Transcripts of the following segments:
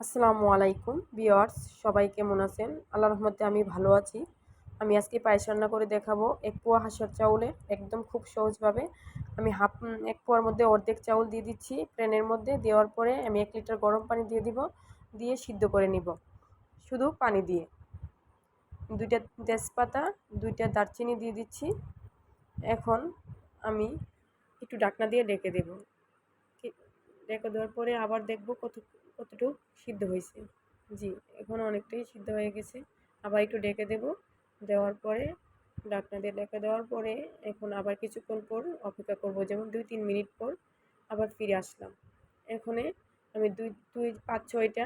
আসসালামু আলাইকুম ভিউয়ার্স, সবাই কেমন আছেন? আল্লাহর রহমতে আমি ভালো আছি। আমি আজকে পায়েস রান্না করে দেখাবো এক পোয়া হাঁসের চাউলে, একদম খুব সহজভাবে। আমি এক পোয়ার মধ্যে অর্ধেক চাউল দিয়ে দিচ্ছি প্যানের মধ্যে। দেওয়ার পরে আমি 1 লিটার গরম পানি দিয়ে দিব, দিয়ে সিদ্ধ করে নিব শুধু পানি দিয়ে। 2টা তেজপাতা, 2টা দারচিনি দিয়ে দিচ্ছি। এখন আমি একটু ঢাকনা দিয়ে ঢেকে দেব। ঢেকে দেওয়ার পরে আবার দেখব কতটুকু সিদ্ধ হয়েছে। জি, এখন অনেকটাই সিদ্ধ হয়ে গেছে। আবার একটু ঢেকে দেব। দেওয়ার পরে ঢাকনা দিয়ে ঢেকে দেওয়ার পরে এখন আবার কিছুক্ষণ পর অপেক্ষা করব, যেমন 2-3 মিনিট পর আবার ফিরে আসলাম। এখানে আমি 5-6টা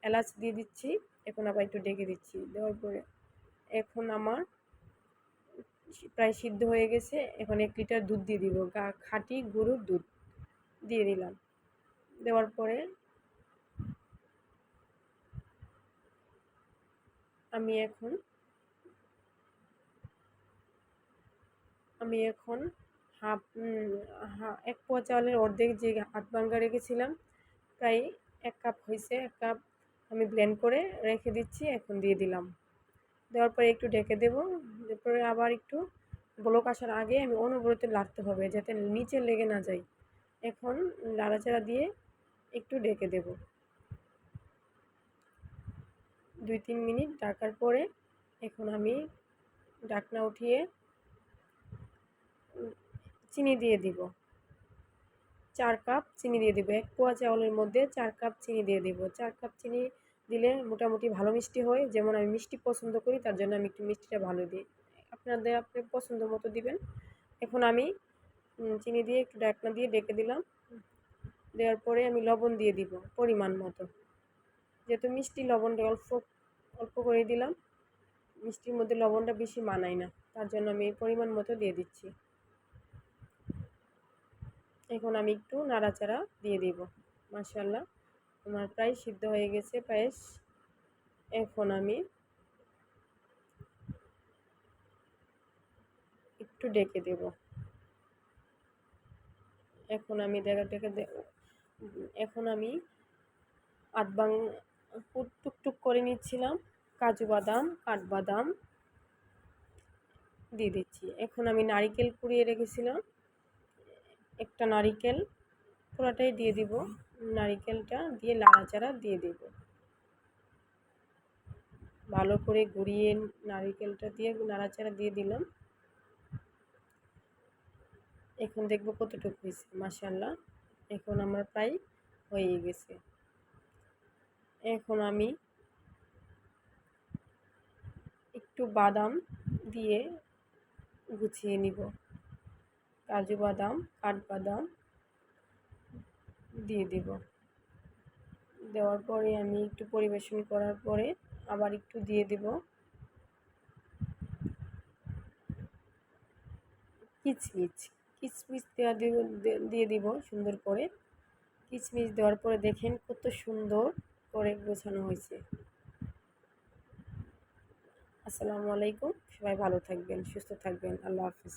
এলাচ দিয়ে দিচ্ছি। এখন আবার একটু ঢেকে দিচ্ছি। দেওয়ার পরে এখন আমার প্রায় সিদ্ধ হয়ে গেছে। এখন 1 লিটার দুধ দিয়ে দিব, খাঁটি গরুর দুধ দিয়ে দিলাম। দেওয়ার পরে আমি এখন হাফ 1 পোয়া চাউলের অর্ধেক যে আধ ভাঙ্গা রেখেছিলাম, প্রায় 1 কাপ হয়েছে, 1 কাপ আমি ব্লেন্ড করে রেখে দিচ্ছি। এখন দিয়ে দিলাম। দেওয়ার পরে একটু ঢেকে দেবো। এরপরে আবার একটু বলক আসার আগে আমি অনবরত নাড়তে হবে, যাতে নিচে লেগে না যায়। এখন নাড়াচাড়া দিয়ে একটু ঢেকে দেব। 2-3 মিনিট ঢাকার পরে এখন আমি ঢাকনা উঠিয়ে চিনি দিয়ে দিব। 4 কাপ চিনি দিয়ে দিব। 1 পোয়া চাউলের মধ্যে 4 কাপ চিনি দিয়ে দিব। 4 কাপ চিনি দিলে মোটামুটি ভালো মিষ্টি হয়। যেমন আমি মিষ্টি পছন্দ করি, তার জন্য আমি একটু মিষ্টিটা ভালো দিই। আপনার পছন্দ মতো দিবেন। এখন আমি চিনি দিয়ে একটু ঢাকনা দিয়ে ঢেকে দিলাম। দেওয়ার পরে আমি লবণ দিয়ে দিব পরিমাণ মতো। যেহেতু মিষ্টি, লবণটা অল্প অল্প করে দিলাম। মিষ্টির মধ্যে লবণটা বেশি মানায় না, তার জন্য আমি পরিমাণ মতো দিয়ে দিচ্ছি। এখন আমি একটু নাড়াচাড়া দিয়ে দিব। মাশাআল্লাহ, আমার প্রায় সিদ্ধ হয়ে গেছে পায়েস। এখন আমি একটু ঢেকে দেব। এখন আমি এখন আমি টুকটুক করে নিচ্ছিলাম কাজু বাদাম, কাঠবাদাম দিয়ে দিচ্ছি। এখন আমি নারিকেল কুড়িয়ে রেখেছিলাম, একটা নারিকেল পুরোটাই দিয়ে দিব। নারিকেলটা দিয়ে নাড়াচাড়া দিয়ে দেব, ভালো করে ঘুরিয়ে নারিকেলটা দিয়ে নাড়াচাড়া দিয়ে দিলাম। এখন দেখব কতটুকু হয়েছে। মাশাআল্লাহ, এখন আমার প্রায় হয়ে গেছে। এখন আমি একটু বাদাম দিয়ে গুছিয়ে নিব। কাজু বাদাম, কাঠবাদাম দিয়ে দিব। দেওয়ার পরে আমি একটু পরিবেশন করার পরে আবার একটু দিয়ে দেব কিচমিচ। কিচমিচ দিয়ে দিব সুন্দর করে। কিচমিচ দেওয়ার পরে দেখেন কত সুন্দর করে গোছানো হয়েছে। আসসালামু আলাইকুম, সবাই ভালো থাকবেন, সুস্থ থাকবেন। আল্লাহ হাফিজ।